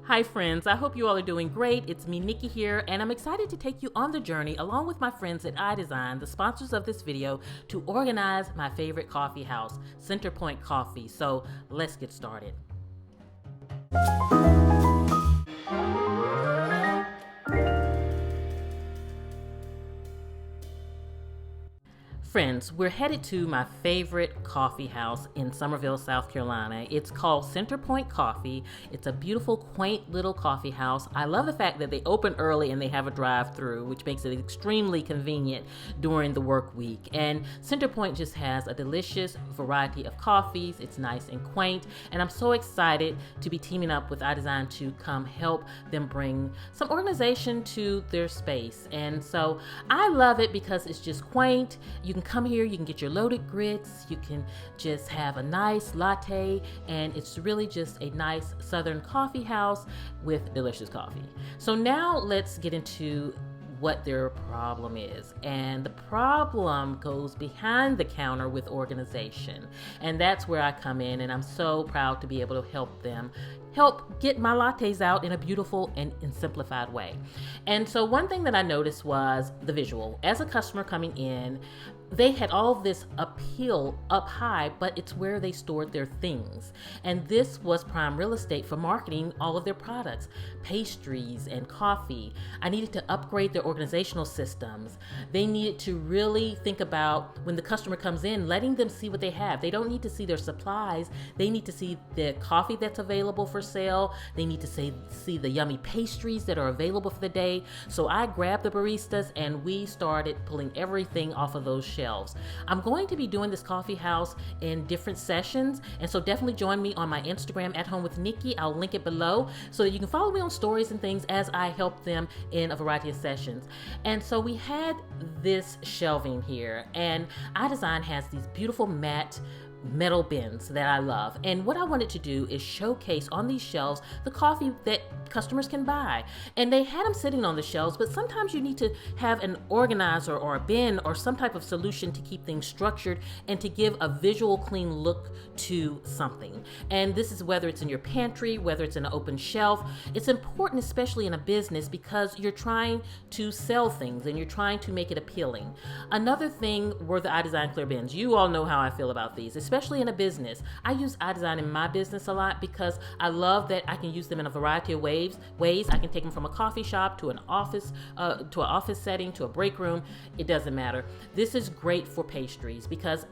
Hi friends, I hope you all are doing great. It's me, Nikki here, and I'm excited to take you on the journey along with my friends at iDesign, the sponsors of this video, to organize my favorite coffee house, Centerpoint Coffee. So let's get started. Friends, we're headed to my favorite coffee house in Summerville, South Carolina. It's called Centerpoint Coffee. It's a beautiful, quaint little coffee house. I love the fact that they open early and they have a drive-through, which makes it extremely convenient during the work week. And Centerpoint just has a delicious variety of coffees. It's nice and quaint, and I'm so excited to be teaming up with iDesign to come help them bring some organization to their space. And so I love it because it's just quaint. You can come here, you can get your loaded grits, you can just have a nice latte, and it's really just a nice southern coffee house with delicious coffee. So now let's get into what their problem is. And the problem goes behind the counter with organization. And that's where I come in, and I'm so proud to be able to help them get my lattes out in a beautiful and simplified way. And so one thing that I noticed was the visual. As a customer coming in, they had all this appeal up high, but it's where they stored their things. And this was prime real estate for marketing all of their products, pastries and coffee. I needed to upgrade their organizational systems. They needed to really think about when the customer comes in, letting them see what they have. They don't need to see their supplies. They need to see the coffee that's available for sale. They need to see the yummy pastries that are available for the day. So I grabbed the baristas and we started pulling everything off of those shelves. I'm going to be doing this coffee house in different sessions, and so definitely join me on my Instagram @HomeWithNikki. I'll link it below so that you can follow me on stories and things as I help them in a variety of sessions. And so we had this shelving here, and iDesign has these beautiful matte metal bins that I love. And what I wanted to do is showcase on these shelves the coffee that customers can buy. And they had them sitting on the shelves, but sometimes you need to have an organizer or a bin or some type of solution to keep things structured and to give a visual clean look to something. And this is whether it's in your pantry, whether it's in an open shelf. It's important, especially in a business, because you're trying to sell things and you're trying to make it appealing. Another thing were the iDesign clear bins. You all know how I feel about these, especially in a business. I use iDesign in my business a lot because I love that I can use them in a variety of ways. I can take them from a coffee shop to an office setting, to a break room. It doesn't matter. This is great for pastries because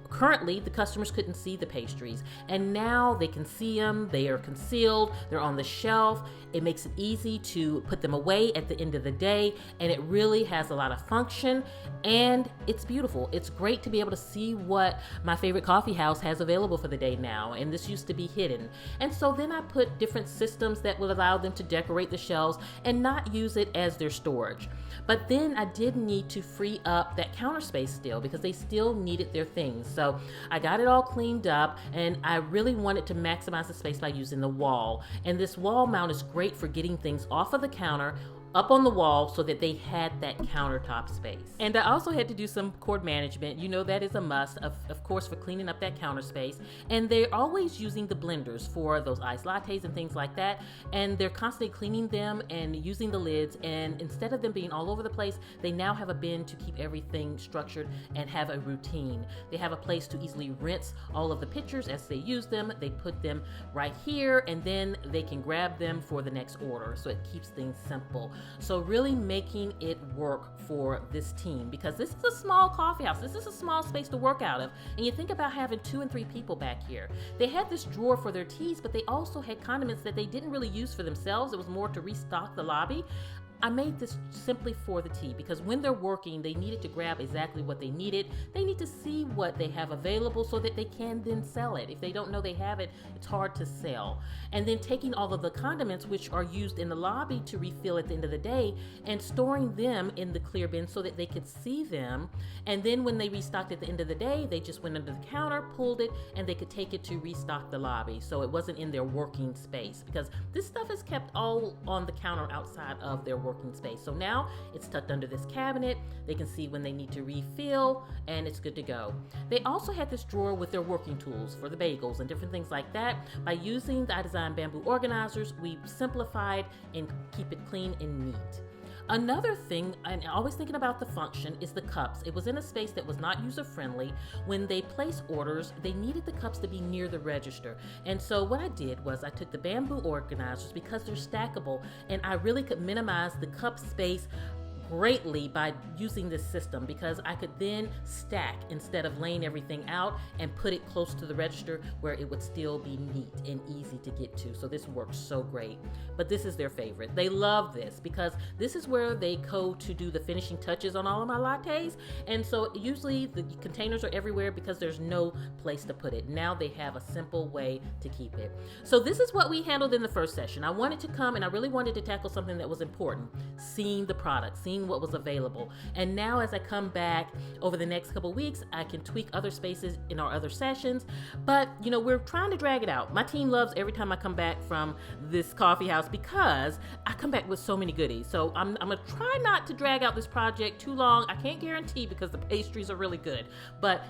currently, the customers couldn't see the pastries, and now they can see them. They are concealed. They're on the shelf. It makes it easy to put them away at the end of the day, and it really has a lot of function, and it's beautiful. It's great to be able to see what my favorite coffee house has available for the day now, and this used to be hidden. And so then I put different systems that would allow them to decorate the shelves and not use it as their storage. But then I did need to free up that counter space still because they still needed their things. So I got it all cleaned up, and I really wanted to maximize the space by using the wall. And this wall mount is great for getting things off of the counter up on the wall so that they had that countertop space. And I also had to do some cord management. You know, that is a must, of course, for cleaning up that counter space. And they're always using the blenders for those iced lattes and things like that. And they're constantly cleaning them and using the lids. And instead of them being all over the place, they now have a bin to keep everything structured and have a routine. They have a place to easily rinse all of the pitchers as they use them. They put them right here, and then they can grab them for the next order. So it keeps things simple. So really making it work for this team, because this is a small coffee house. This is a small space to work out of. And you think about having 2 and 3 people back here. They had this drawer for their teas, but they also had condiments that they didn't really use for themselves. It was more to restock the lobby. I made this simply for the tea because when they're working, they needed to grab exactly what they needed. They need to see what they have available so that they can then sell it. If they don't know they have it, it's hard to sell. And then taking all of the condiments, which are used in the lobby to refill at the end of the day, and storing them in the clear bin so that they could see them. And then when they restocked at the end of the day, they just went under the counter, pulled it, and they could take it to restock the lobby. So it wasn't in their working space because this stuff is kept all on the counter outside of their working working space. So now it's tucked under this cabinet. They can see when they need to refill, and it's good to go. They also had this drawer with their working tools for the bagels and different things like that. By using the iDesign bamboo organizers, we simplified and keep it clean and neat. Another thing, and always thinking about the function, is the cups. It was in a space that was not user-friendly. When they place orders, they needed the cups to be near the register. And so what I did was I took the bamboo organizers because they're stackable, and I really could minimize the cup space greatly by using this system, because I could then stack instead of laying everything out and put it close to the register where it would still be neat and easy to get to. So this works so great. But this is their favorite. They love this because this is where they go to do the finishing touches on all of my lattes. And so usually the containers are everywhere because there's no place to put it. Now they have a simple way to keep it. So this is what we handled in the first session. I wanted to come and I really wanted to tackle something that was important: seeing the product, seeing what was available. And now as I come back over the next couple weeks, I can tweak other spaces in our other sessions. But we're trying to drag it out. My team loves every time I come back from this coffee house because I come back with so many goodies. So I'm gonna try not to drag out this project too long. I can't guarantee because the pastries are really good, but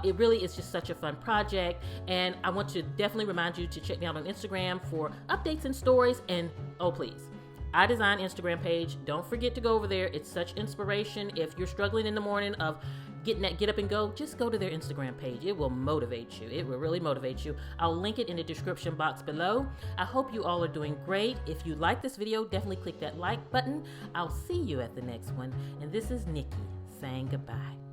it really is just such a fun project. And I want to definitely remind you to check me out on Instagram for updates and stories. And oh, please, iDesign Instagram page. Don't forget to go over there. It's such inspiration. If you're struggling in the morning of getting that get up and go, just go to their Instagram page. It will motivate you. It will really motivate you. I'll link it in the description box below. I hope you all are doing great. If you like this video, definitely click that like button. I'll see you at the next one. And this is Nikki saying goodbye.